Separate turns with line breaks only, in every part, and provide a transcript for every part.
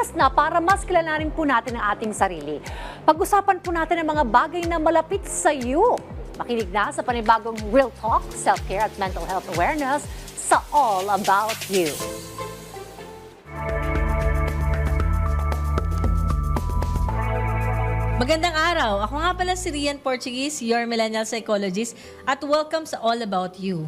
oras na para mas kilalanin po natin ang ating sarili. Pag-usapan po natin ang mga bagay na malapit sa iyo. Makinig na sa panibagong Real Talk, Self-Care at Mental Health Awareness sa All About You.
Magandang araw! Ako nga pala si Rian Portuguese, your millennial psychologist, at welcome sa All About You,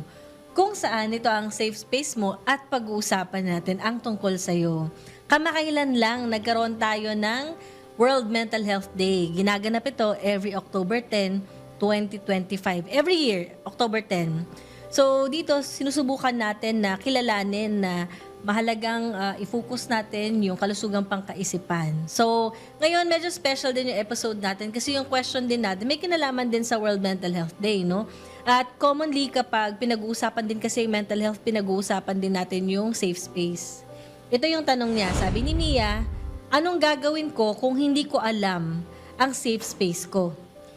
kung saan ito ang safe space mo at pag-uusapan natin ang tungkol sa'yo. Kamakailan lang nagkaroon tayo ng World Mental Health Day. Ginaganap ito every October 10, 2025. Every year, October 10. So dito, sinusubukan natin na kilalanin na mahalagang i-focus natin yung kalusugang pangkaisipan. So, ngayon medyo special din yung episode natin kasi yung question din natin may kinalaman din sa World Mental Health Day, no? At commonly kapag pinag-uusapan din kasi yung mental health, pinag-uusapan din natin yung safe space. Ito yung tanong niya, sabi ni Mia, anong gagawin ko kung hindi ko alam ang safe space ko?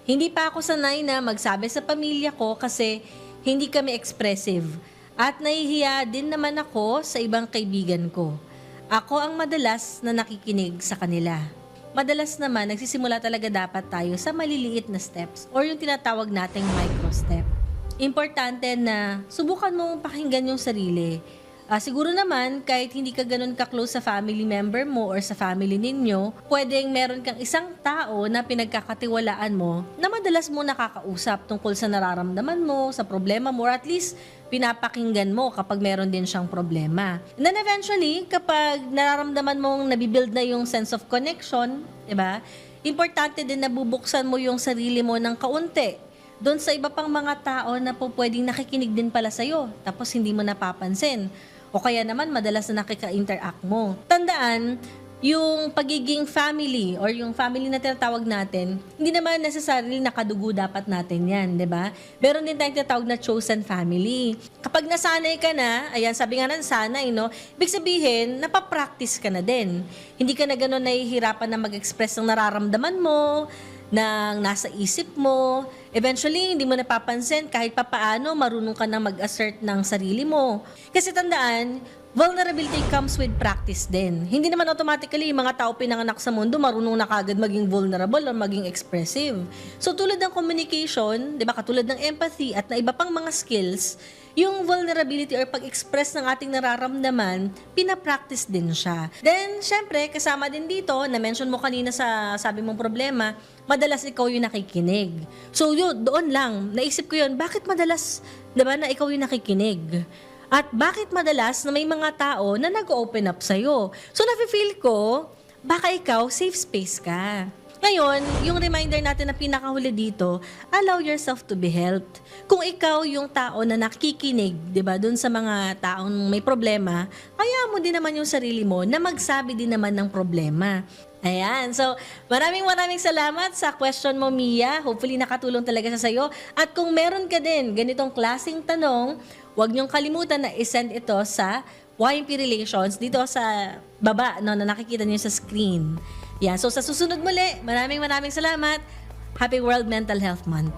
Hindi pa ako sanay na magsabi sa pamilya ko kasi hindi kami expressive. At nahihiya din naman ako sa ibang kaibigan ko. Ako ang madalas na nakikinig sa kanila. Madalas naman, nagsisimula talaga dapat tayo sa maliliit na steps or yung tinatawag nating micro step. Importante na subukan mong pakinggan yung sarili. Siguro naman, kahit hindi ka ganun ka-close sa family member mo or sa family ninyo, pwedeng meron kang isang tao na pinagkakatiwalaan mo na madalas mo nakakausap tungkol sa nararamdaman mo, sa problema mo, or at least pinapakinggan mo kapag meron din siyang problema. And then eventually, kapag nararamdaman mong nabibuild na yung sense of connection, diba? Importante din na bubuksan mo yung sarili mo ng kaunti doon sa iba pang mga tao na po pwedeng nakikinig din pala sa'yo, tapos hindi mo napapansin. O kaya naman, madalas na nakika-interact mo. Tandaan, yung pagiging family or yung family na tinatawag natin, hindi naman necessarily nakadugo dapat natin yan, di ba? Meron din tayong tinatawag na chosen family. Kapag nasanay ka na, ayan, sabi nga na sanay, no? Ibig sabihin, napapractice ka na din. Hindi ka na gano'n nahihirapan na mag-express ng nararamdaman mo, ng nasa isip mo. Eventually, hindi mo napapansin kahit papaano marunong ka na mag-assert ng sarili mo. Kasi tandaan, vulnerability comes with practice din. Hindi naman automatically yung mga tao pinanganak sa mundo marunong na kagad maging vulnerable o maging expressive. So tulad ng communication, 'di ba, katulad ng empathy at na iba pang mga skills, yung vulnerability or pag-express ng ating nararamdaman, pinapractice din siya. Then, syempre, kasama din dito, na-mention mo kanina sa sabi mong problema, madalas ikaw yung nakikinig. So yun, doon lang, naisip ko yun, bakit madalas, diba, na ikaw yung nakikinig? At bakit madalas na may mga tao na nag-open up sa'yo? So nafe-feel ko, baka ikaw safe space ka. Ngayon, yung reminder natin na pinakahuli dito, allow yourself to be helped. Kung ikaw yung tao na nakikinig, 'di ba, dun sa mga taong may problema, kaya mo din naman yung sarili mo na magsabi din naman ng problema. Ayan. So, maraming salamat sa question mo, Mia. Hopefully nakatulong talaga siya sa'yo. At kung meron ka din ganitong klaseng tanong, huwag niyong kalimutan na isend ito sa YMP Relations dito sa baba, no, na nakikita niyo sa screen. Yeah, so sa susunod muli, maraming salamat. Happy World Mental Health Month.